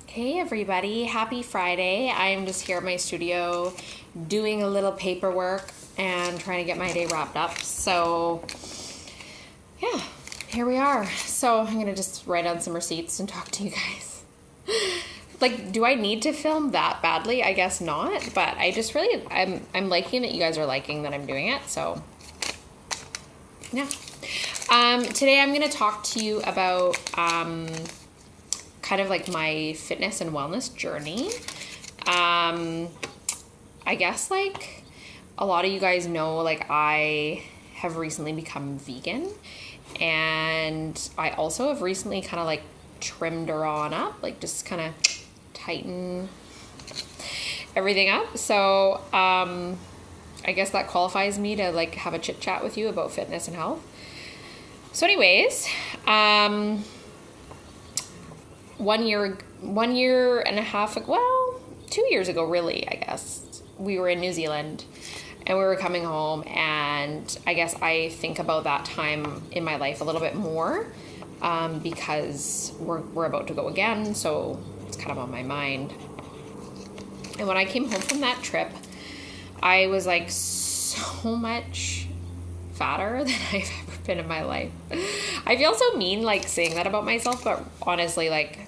Hey everybody, happy Friday. I am just here at my studio doing a little paperwork and trying to get my day wrapped up. So, yeah, here we are. So, I'm going to just write on some receipts and talk to you guys. Like, do I need to film that badly? I guess not, but I just really I'm liking that you guys are liking that I'm doing it. So, yeah. Today I'm going to talk to you about kind of like my fitness and wellness journey. I guess like a lot of you guys know, like I have recently become vegan, and I also have recently kind of like trimmed her on up, like just kind of tighten everything up. So I guess that qualifies me to like have a chit chat with you about fitness and health. So anyways, 1 year and a half ago, well, 2 years ago, really, I guess, we were in New Zealand and we were coming home, and I guess I think about that time in my life a little bit more because we're about to go again, so it's kind of on my mind. And when I came home from that trip, I was like so much fatter than I've ever been in my life. I feel so mean like saying that about myself, but honestly, like,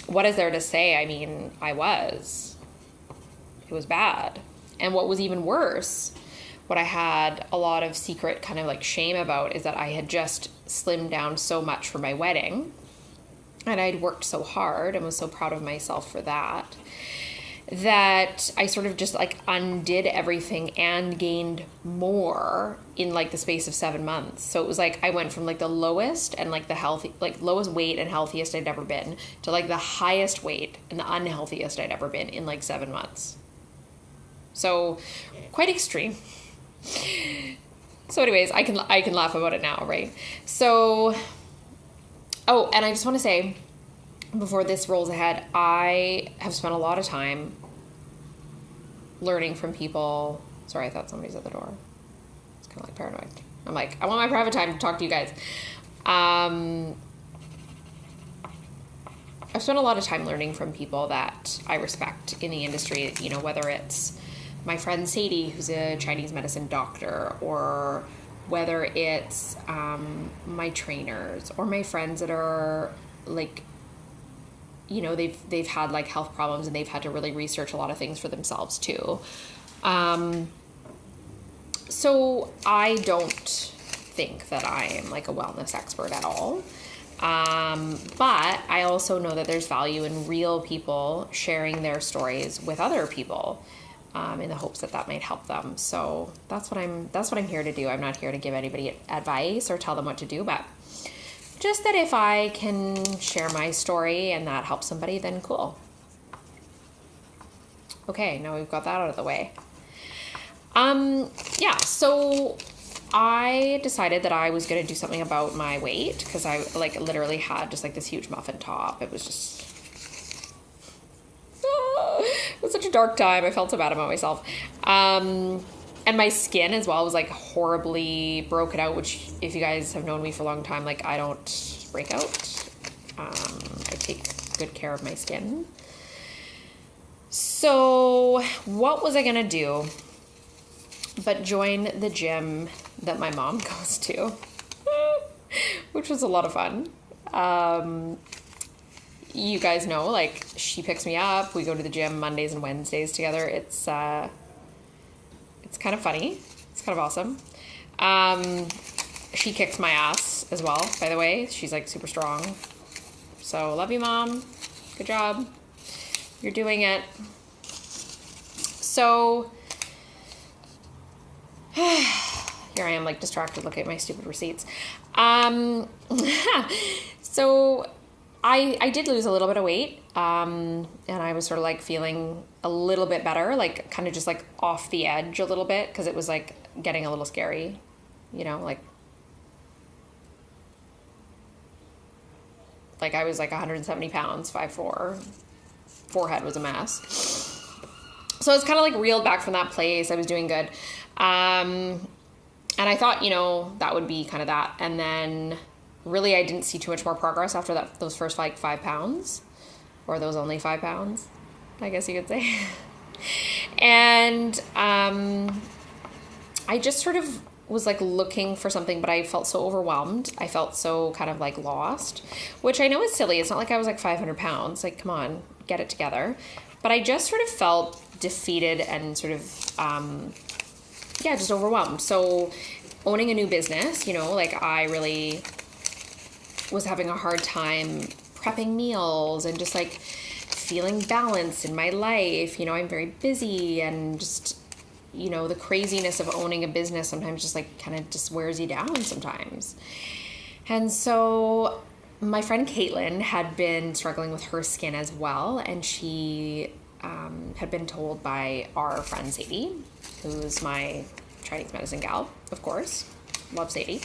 what is there to say? I mean, it was bad. And what was even worse, what I had a lot of secret kind of like shame about, is that I had just slimmed down so much for my wedding, and I'd worked so hard and was so proud of myself for that I sort of just like undid everything and gained more in like the space of 7 months. So it was like I went from like the lowest and like the healthy, like lowest weight and healthiest I'd ever been to like the highest weight and the unhealthiest I'd ever been in like 7 months. So quite extreme. So anyways, I can laugh about it now, right? So, oh, and I just want to say, before this rolls ahead, I have spent a lot of time learning from people. Sorry, I thought somebody's at the door. It's kind of like paranoid. I'm like, I want my private time to talk to you guys. I've spent a lot of time learning from people that I respect in the industry, you know, whether it's my friend Sadie, who's a Chinese medicine doctor, or whether it's my trainers or my friends that are like, you know, they've had like health problems and they've had to really research a lot of things for themselves too. So I don't think that I am like a wellness expert at all. But I also know that there's value in real people sharing their stories with other people, in the hopes that might help them. So that's what I'm here to do. I'm not here to give anybody advice or tell them what to do, but just that if I can share my story and that helps somebody, then cool. Okay, now we've got that out of the way. Yeah, so I decided that I was going to do something about my weight, because I like literally had just like this huge muffin top. It was just, it was such a dark time. I felt so bad about myself. And my skin as well was like horribly broken out, which if you guys have known me for a long time, like I don't break out. I take good care of my skin. So what was I going to do but join the gym that my mom goes to, which was a lot of fun. You guys know, like, she picks me up. We go to the gym Mondays and Wednesdays together. It's kind of funny. It's kind of awesome. She kicks my ass as well, by the way. She's like super strong. So love you, Mom. Good job. You're doing it. So here I am, like distracted looking at my stupid receipts. So I did lose a little bit of weight. And I was sort of like feeling a little bit better, like kind of just like off the edge a little bit, because it was like getting a little scary, you know, like I was like 170 pounds, 5'4", forehead was a mess. So I was kind of like reeled back from that place. I was doing good. And I thought, you know, that would be kind of that. And then really I didn't see too much more progress after those first like 5 pounds. or those only 5 pounds, I guess you could say. And I just sort of was like looking for something, but I felt so overwhelmed. I felt so kind of like lost, which I know is silly. It's not like I was like 500 pounds. Like, come on, get it together. But I just sort of felt defeated and sort of, just overwhelmed. So owning a new business, you know, like I really was having a hard time prepping meals and just like feeling balanced in my life. You know, I'm very busy, and just, you know, the craziness of owning a business sometimes just like kind of just wears you down sometimes. And so my friend Caitlin had been struggling with her skin as well, and she had been told by our friend Sadie, who's my Chinese medicine gal, of course, love Sadie,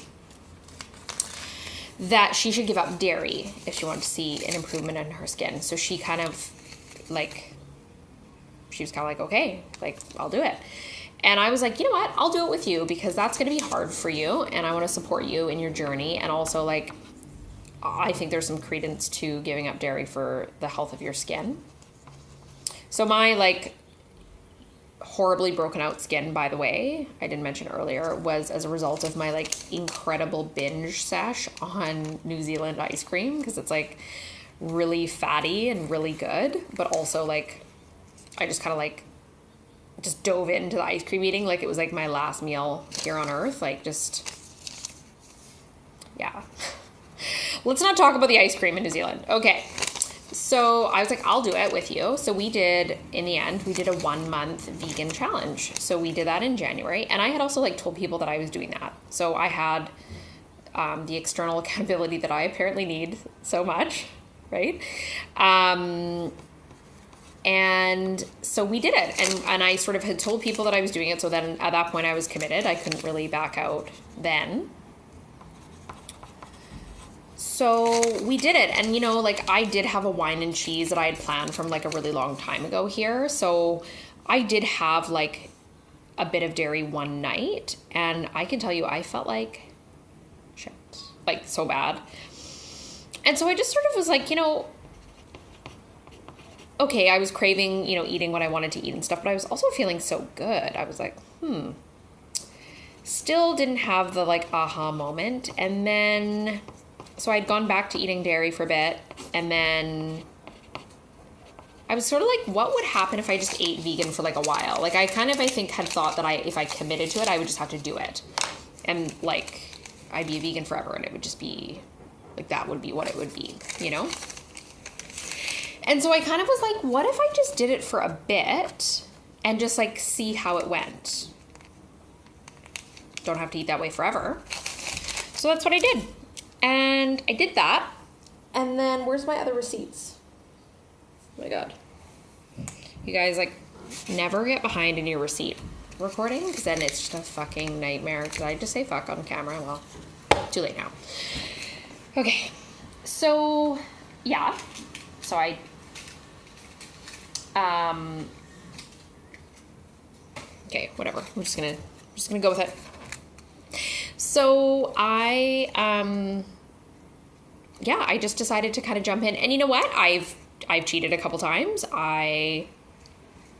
that she should give up dairy if she wanted to see an improvement in her skin. So she kind of like, she was kind of like, okay, like I'll do it. And I was like, you know what, I'll do it with you, because that's going to be hard for you, and I want to support you in your journey. And also, like, I think there's some credence to giving up dairy for the health of your skin. So my like horribly broken out skin, by the way, I didn't mention earlier, was as a result of my like incredible binge sesh on New Zealand ice cream, because it's like really fatty and really good, but also like I just kind of like just dove into the ice cream eating like it was like my last meal here on earth. Like, just, yeah. Let's not talk about the ice cream in New Zealand. Okay. So I was like, I'll do it with you. So we did, in the end, we did a 1-month vegan challenge. So we did that in January. And I had also like told people that I was doing that. So I had the external accountability that I apparently need so much, right? And so we did it. And I sort of had told people that I was doing it. So then at that point I was committed. I couldn't really back out then. So we did it. And, you know, like I did have a wine and cheese that I had planned from like a really long time ago here. So I did have like a bit of dairy one night. And I can tell you, I felt like shit, like so bad. And so I just sort of was like, you know, okay, I was craving, you know, eating what I wanted to eat and stuff, but I was also feeling so good. I was like, still didn't have the like aha moment. And then, so I'd gone back to eating dairy for a bit, and then I was sort of like, what would happen if I just ate vegan for like a while? Like I kind of, I think, had thought that if I committed to it, I would just have to do it. And like, I'd be a vegan forever, and it would just be like, that would be what it would be, you know? And so I kind of was like, what if I just did it for a bit and just like see how it went? Don't have to eat that way forever. So that's what I did. And I did that. And then where's my other receipts? Oh my God. You guys like never get behind in your receipt recording, because then it's just a fucking nightmare. Did I just say fuck on camera? Well, too late now. Okay. So yeah. So I okay, whatever. I'm just gonna go with it. So I just decided to kind of jump in. And you know what? I've cheated a couple times. I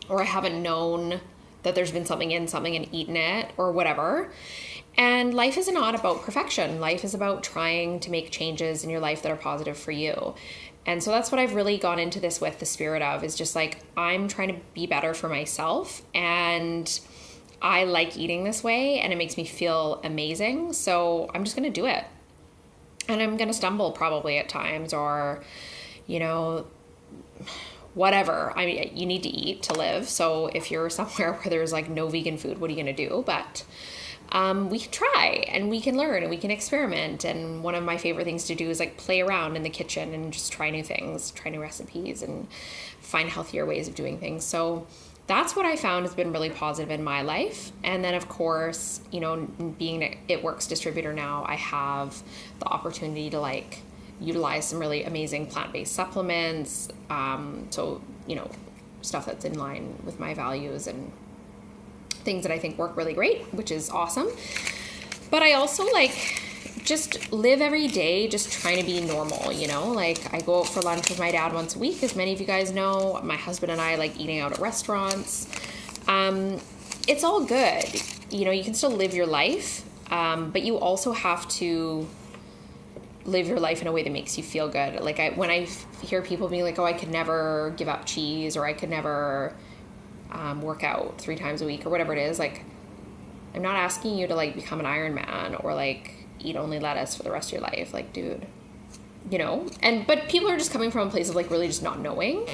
haven't known that there's been something in something and eaten it or whatever. And life is not about perfection. Life is about trying to make changes in your life that are positive for you. And so that's what I've really gone into this with, the spirit of, is just like, I'm trying to be better for myself, and I like eating this way and it makes me feel amazing. So I'm just going to do it. And I'm going to stumble probably at times, or, you know, whatever. I mean, you need to eat to live. So if you're somewhere where there's like no vegan food, what are you going to do? But we can try, and we can learn, and we can experiment. And one of my favorite things to do is like play around in the kitchen and just try new things, try new recipes, and find healthier ways of doing things. So that's what I found has been really positive in my life. And then of course, you know, being an It Works distributor now, I have the opportunity to like utilize some really amazing plant-based supplements. So, you know, stuff that's in line with my values and things that I think work really great, which is awesome. But I also like just live every day just trying to be normal, you know? Like, I go out for lunch with my dad once a week, as many of you guys know. My husband and I like eating out at restaurants. It's all good. You know, you can still live your life, but you also have to live your life in a way that makes you feel good. Like, when I hear people being like, oh, I could never give up cheese, or I could never work out 3 times a week, or whatever it is, like, I'm not asking you to like become an Iron Man or like eat only lettuce for the rest of your life. Like, dude, you know, but people are just coming from a place of like really just not knowing.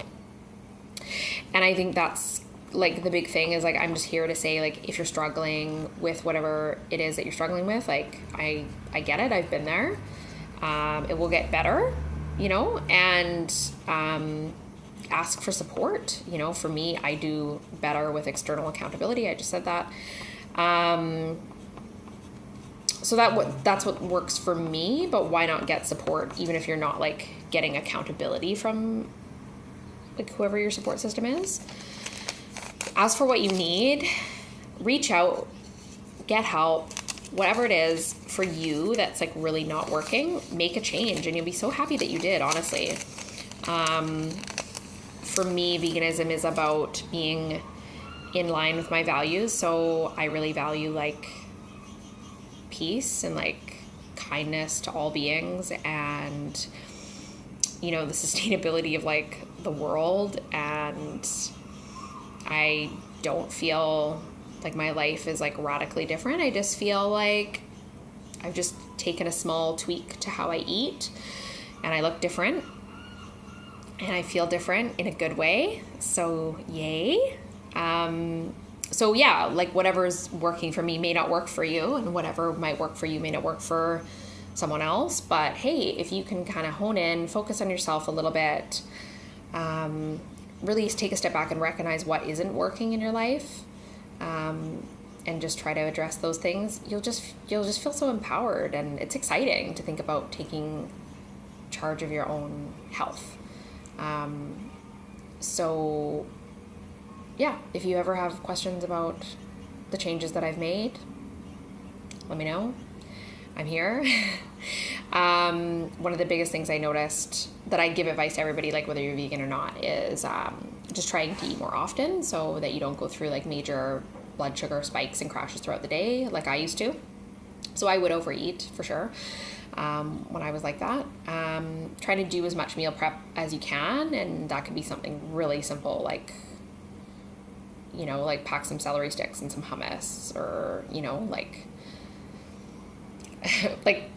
And I think that's like the big thing is like, I'm just here to say, like, if you're struggling with whatever it is that you're struggling with, like, I get it. I've been there. It will get better, you know, and, ask for support. You know, for me, I do better with external accountability. I just said that. So that's what works for me, but why not get support even if you're not like getting accountability from like whoever your support system is? Ask for what you need, reach out, get help, whatever it is for you that's like really not working, make a change, and you'll be so happy that you did, honestly. For me, veganism is about being in line with my values. So I really value like peace and like kindness to all beings, and, you know, the sustainability of like the world. And I don't feel like my life is like radically different. I just feel like I've just taken a small tweak to how I eat, and I look different and I feel different in a good way. So yay. So yeah, like whatever's working for me may not work for you, and whatever might work for you may not work for someone else. But hey, if you can kind of hone in, focus on yourself a little bit, really take a step back and recognize what isn't working in your life, and just try to address those things, you'll just feel so empowered, and it's exciting to think about taking charge of your own health. So yeah, if you ever have questions about the changes that I've made, let me know. I'm here. One of the biggest things I noticed that I give advice to everybody, like whether you're vegan or not, is just trying to eat more often so that you don't go through like major blood sugar spikes and crashes throughout the day like I used to. So I would overeat for sure when I was like that. Try to do as much meal prep as you can, and that could be something really simple like, you know, like pack some celery sticks and some hummus, or, you know, like like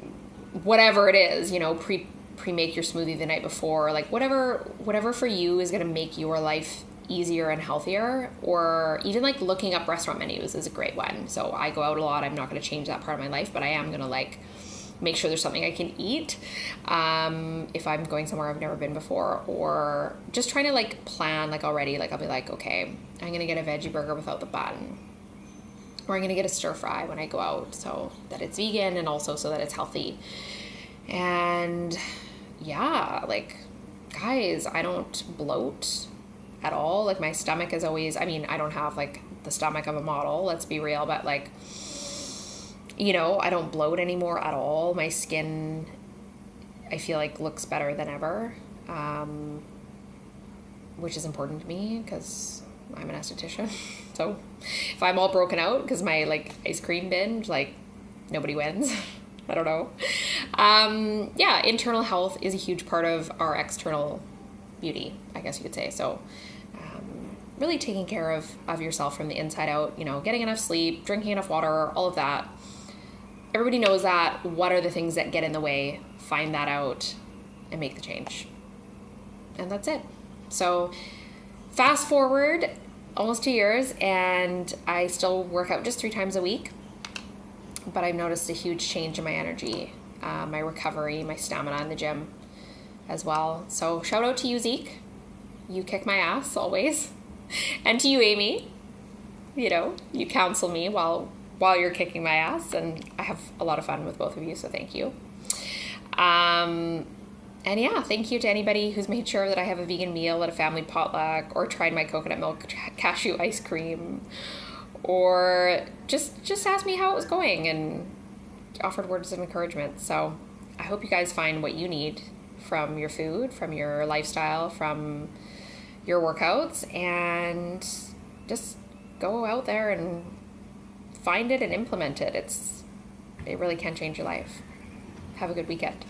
whatever it is, you know, pre-make your smoothie the night before, like whatever for you is going to make your life easier and healthier. Or even like looking up restaurant menus is a great one. So I go out a lot. I'm not going to change that part of my life, but I am going to like make sure there's something I can eat if I'm going somewhere I've never been before, or just trying to like plan like already. Like I'll be like, okay, I'm going to get a veggie burger without the bun, or I'm going to get a stir fry when I go out so that it's vegan and also so that it's healthy. And yeah, like guys, I don't bloat at all. Like my stomach is always, I mean, I don't have like the stomach of a model, let's be real, but like, you know, I don't bloat anymore at all. My skin, I feel like, looks better than ever, which is important to me because I'm an esthetician. So if I'm all broken out because my like ice cream binge, like nobody wins. I don't know. Yeah, internal health is a huge part of our external beauty, I guess you could say. So really taking care of yourself from the inside out, you know, getting enough sleep, drinking enough water, all of that. Everybody knows that. What are the things that get in the way? Find that out and make the change. And that's it. So fast forward almost 2 years, and I still work out just 3 times a week, but I've noticed a huge change in my energy, my recovery, my stamina in the gym as well. So shout out to you, Zeke. You kick my ass always. And to you, Amy. You know, you counsel me while you're kicking my ass, and I have a lot of fun with both of you, so thank you. And yeah, thank you to anybody who's made sure that I have a vegan meal at a family potluck, or tried my coconut milk cashew ice cream, or just asked me how it was going. And offered words of encouragement. So I hope you guys find what you need from your food, from your lifestyle, from your workouts, and just go out there and find it and implement it. It really can change your life. Have a good weekend.